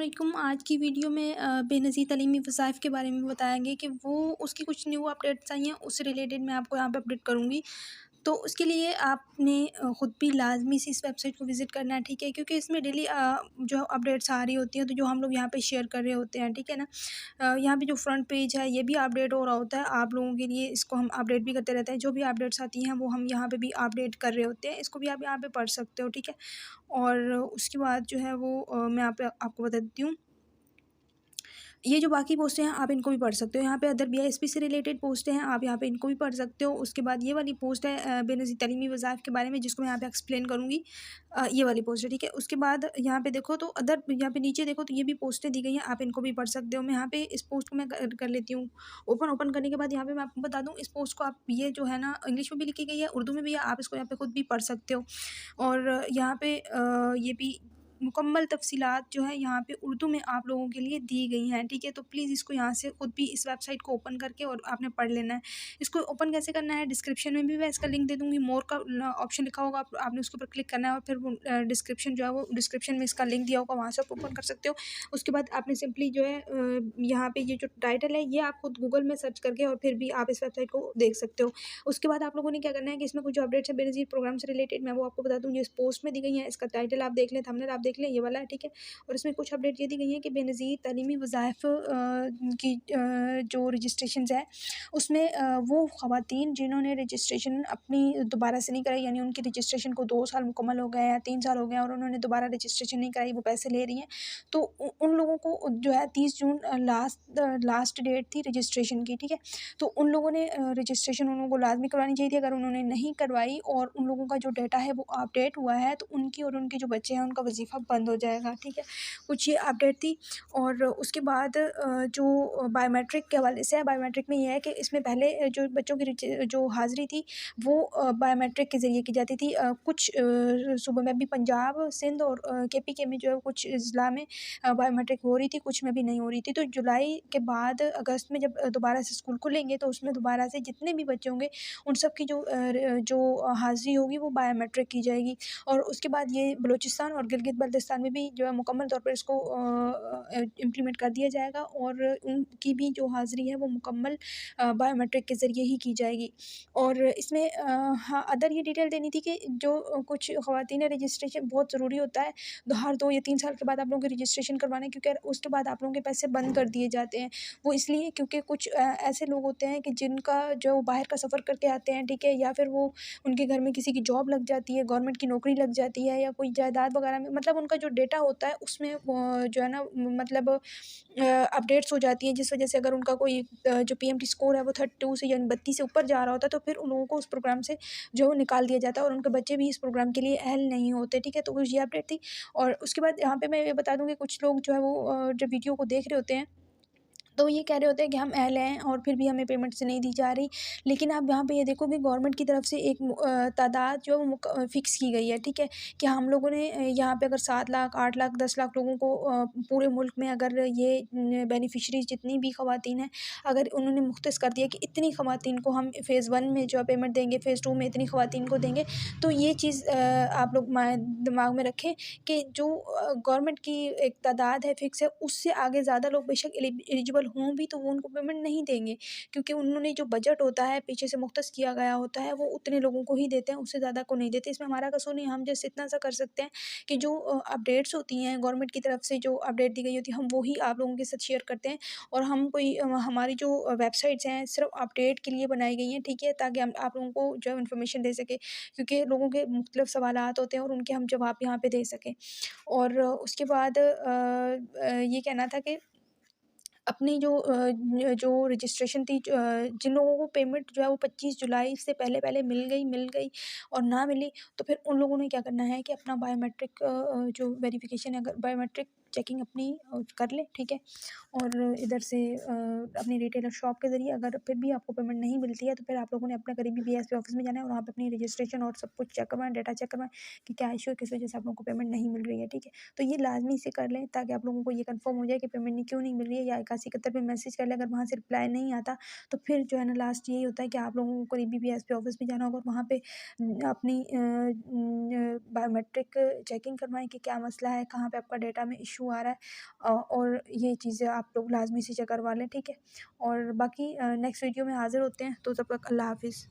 अस्सलामुअलैकुम। आज की वीडियो में बेनज़ीर तलीमी वज़ाइफ़ के बारे में बताएँगे कि वो उसकी कुछ न्यू अपडेट्स आई हैं, उससे रिलेटेड मैं आपको यहाँ पे अपडेट करूँगी। तो उसके लिए आपने ख़ुद भी लाज़मी से इस वेबसाइट को विज़िट करना है, ठीक है? क्योंकि इसमें डेली जो अपडेट्स आ रही होती हैं, तो जो हम लोग यहाँ पे शेयर कर रहे होते हैं, ठीक है ना? यहाँ पे जो फ्रंट पेज है, ये भी अपडेट हो रहा होता है आप लोगों के लिए। इसको हम अपडेट भी करते रहते हैं। जो भी अपडेट्स आती हैं, वो हम यहाँ पे भी अपडेट कर रहे होते हैं। इसको भी आप यहाँ पे पढ़ सकते हो, ठीक है? और उसके बाद जो है वो मैं यहाँ पे आपको बता देती हूँ। ये जो बाकी पोस्टें हैं, आप इनको भी पढ़ सकते हो। यहाँ पे अदर बीआईएसपी से रिलेटेड पोस्टें हैं, आप यहाँ पे इनको भी पढ़ सकते हो। उसके बाद ये वाली पोस्ट है बेनज़ीर तलीमी वज़ाइफ़ के बारे में, जिसको मैं यहाँ पे एक्सप्लेन करूँगी। ये वाली पोस्ट है, ठीक है? उसके बाद यहाँ पे देखो तो अदर यहाँ पे नीचे देखो तो ये भी पोस्टें दी गई हैं, आप इनको भी पढ़ सकते हो। मैं यहाँ पे इस पोस्ट को मैं कर लेती हूँ ओपन करने के बाद यहाँ पे मैं आपको बता दूँ, इस पोस्ट को आप ये जो है ना इंग्लिश में भी लिखी गई है, उर्दू में भी है, आप इसको यहाँ पे खुद भी पढ़ सकते हो। और यहाँ पे ये भी मुकम्मल तफ़सीलात जो है यहाँ पे उर्दू में आप लोगों के लिए दी गई हैं, ठीक है? तो प्लीज़ इसको यहाँ से खुद भी इस वेबसाइट को ओपन करके और आपने पढ़ लेना है। इसको ओपन कैसे करना है, डिस्क्रिप्शन में भी मैं इसका लिंक दे दूँगी। मोर का ऑप्शन लिखा होगा, आपने उसके ऊपर क्लिक करना है और फिर वो डिस्क्रिप्शन जो है वो डिस्क्रिप्शन में इसका लिंक दिया होगा, वहाँ से आप ओपन कर सकते हो। उसके बाद आपने सिंपली जो है यहाँ पे ये जो टाइटल है, ये आप खुद गूगल में सर्च करके और फिर भी आप इस वेबसाइट को देख सकते हो। उसके बाद आप लोगों ने क्या करना है कि इसमें कुछ जो अपडेट्स है बेनज़ीर प्रोग्राम से रिलेटेड, मैं वो आपको बता दूँ। ये इस पोस्ट में दी गई है, इसका टाइटल आप देख लें, थंबनेल आप देख लें, ये वाला है, ठीक है? और इसमें कुछ अपडेट ये दी गई है कि बेनज़ीर तालीमी वज़ाइफ़ की जो रजिस्ट्रेशंस है, उसमें वो ख़वातीन जिन्होंने रजिस्ट्रेशन अपनी दोबारा से नहीं कराई, यानी उनकी रजिस्ट्रेशन को 2 साल मुकम्मल हो गए हैं, 3 साल हो गए हैं और उन्होंने दोबारा रजिस्ट्रेशन नहीं कराई, वो पैसे ले रही हैं। तो उन लोगों को जो है 30 जून लास्ट डेट थी रजिस्ट्रेशन की, ठीक है? तो उन लोगों ने रजिस्ट्रेशन उन लोगों को लाज़मी करवानी चाहिए थी। अगर उन्होंने नहीं करवाई और उन लोगों का जो डाटा है वो अपडेट हुआ है, तो उनकी और उनके जो बच्चे हैं, उनका वज़ीफ़ा बंद हो जाएगा, ठीक है? कुछ ये अपडेट थी। और उसके बाद जो बायोमेट्रिक के हवाले से है, बायोमेट्रिक में ये है कि इसमें पहले जो बच्चों की जो हाज़िरी थी, वो बायोमेट्रिक के ज़रिए की जाती थी। कुछ सूबों में भी, पंजाब, सिंध और केपीके में जो है कुछ ज़िला में बायोमेट्रिक हो रही थी, कुछ में भी नहीं हो रही थी। तो जुलाई के बाद अगस्त में जब दोबारा से स्कूल खुलेंगे, तो उसमें दोबारा से जितने भी बच्चे होंगे, उन सब की जो हाज़िरी होगी वो बायोमेट्रिक की जाएगी। और उसके बाद ये बलूचिस्तान और गिलगित बल्तिस्तान में भी जो है मुकम्मल तौर पर इसको इम्प्लीमेंट कर दिया जाएगा और उनकी भी जो हाज़िरी है वो मुकम्मल बायोमेट्रिक के ज़रिए ही की जाएगी। और इसमें हाँ, अदर ये डिटेल देनी थी कि जो कुछ ख़वातीन रजिस्ट्रेशन बहुत ज़रूरी होता है, हर 2 या 3 साल के बाद आप लोगों को रजिस्ट्रेशन करवाना है, क्योंकि उसके बाद आप लोगों के पैसे बंद कर दिए जाते हैं। वो इसलिए क्योंकि कुछ ऐसे लोग होते हैं कि जिनका जो बाहर का सफ़र करके आते हैं, ठीक है? या फिर वो उनके घर में किसी की जॉब लग जाती है, गवर्नमेंट की नौकरी लग जाती है, या कोई जायदाद वगैरह में, मतलब उनका जो डेटा होता है उसमें जो है ना मतलब अपडेट्स हो जाती हैं, जिस वजह से अगर उनका कोई जो पीएमटी स्कोर है वो 32 से यानी 32 से ऊपर जा रहा होता है, तो फिर उन लोगों को उस प्रोग्राम से जो है वो निकाल दिया जाता है और उनके बच्चे भी इस प्रोग्राम के लिए अहल नहीं होते, ठीक है? तो कुछ ये अपडेट थी। और उसके बाद यहाँ पे मैं ये बता दूँ कि कुछ लोग जो है वो जब वीडियो को देख रहे होते हैं, तो ये कह रहे होते हैं कि हम अहल हैं और फिर भी हमें पेमेंट से नहीं दी जा रही। लेकिन आप यहाँ पे ये देखो कि गवर्नमेंट की तरफ से एक तादाद जो है वो फ़िक्स की गई है, ठीक है? कि हम लोगों ने यहाँ पे अगर 7 लाख, 8 लाख, 10 लाख लोगों को पूरे मुल्क में अगर ये बेनिफिशरीज़ जितनी भी ख़वातीन हैं, अगर उन्होंने मुख्तस कर दिया कि इतनी ख़वातीन को हम फ़ेज़ 1 में जो है पेमेंट देंगे, फ़ेज़ 2 में इतनी ख़वातीन को देंगे। तो ये चीज़ आप लोग दिमाग में रखें कि जो गवर्नमेंट की एक तादाद है फ़िक्स है, उससे आगे ज़्यादा लोग बेशक एलिजिबल हों भी, तो वो उनको पेमेंट नहीं देंगे, क्योंकि उन्होंने जो बजट होता है पीछे से मुख्तस किया गया होता है, वो उतने लोगों को ही देते हैं, उससे ज़्यादा को नहीं देते। इसमें हमारा कसूर नहीं, हम जस्ट इतना सा कर सकते हैं कि जो अपडेट्स होती हैं गवर्नमेंट की तरफ से, जो अपडेट दी गई होती है, हम वो ही आप लोगों के साथ शेयर करते हैं। और हम कोई हमारी जो वेबसाइट्स हैं सिर्फ अपडेट के लिए बनाई गई हैं, ठीक है? ताकि हम आप लोगों को जो है इन्फॉर्मेशन दे सकें, क्योंकि लोगों के मुख्तलिफ सवालात होते हैं और उनके हम जवाब यहाँ पे दे सकें। और उसके बाद ये कहना था कि अपनी जो रजिस्ट्रेशन थी, जिन लोगों को पेमेंट जो है वो 25 जुलाई से पहले-पहले मिल गई और ना मिली, तो फिर उन लोगों ने क्या करना है कि अपना बायोमेट्रिक जो वेरिफ़िकेशन है, अगर बायोमेट्रिक चेकिंग अपनी कर लें, ठीक है? और इधर से अपनी रिटेलर शॉप के ज़रिए अगर फिर भी आपको पेमेंट नहीं मिलती है, तो फिर आप लोगों ने अपना करीबी बीएसपी ऑफ़िस में जाना है और वहाँ पे अपनी रजिस्ट्रेशन और सब कुछ चेक करवाएँ, डाटा चेक करवाएँ कि क्या इश्यू है, किस वजह से आप लोगों को पेमेंट नहीं मिल रही है, ठीक है? तो ये लाज़मी से कर लें, ताकि आप लोगों को ये कन्फर्म हो जाए कि पेमेंट क्यों नहीं मिल रही है, या 8171 पे मैसेज कर लें। अगर वहाँ से रिप्लाई नहीं आता, तो फिर जो है ना लास्ट यही होता है कि आप लोगों को करीबी बीएसपी ऑफ़िस में जाना होगा और वहाँ पे अपनी बायोमेट्रिक चेकिंग करवाएँ कि क्या मसला है, कहाँ पे आपका डेटा में इश्यू इशू आ रहा है, और ये चीज़ें आप लोग लाज़मी से चेक करवा लें, ठीक है। और बाकी नेक्स्ट वीडियो में हाज़िर होते हैं, तो तब तक अल्लाह हाफ़िज़।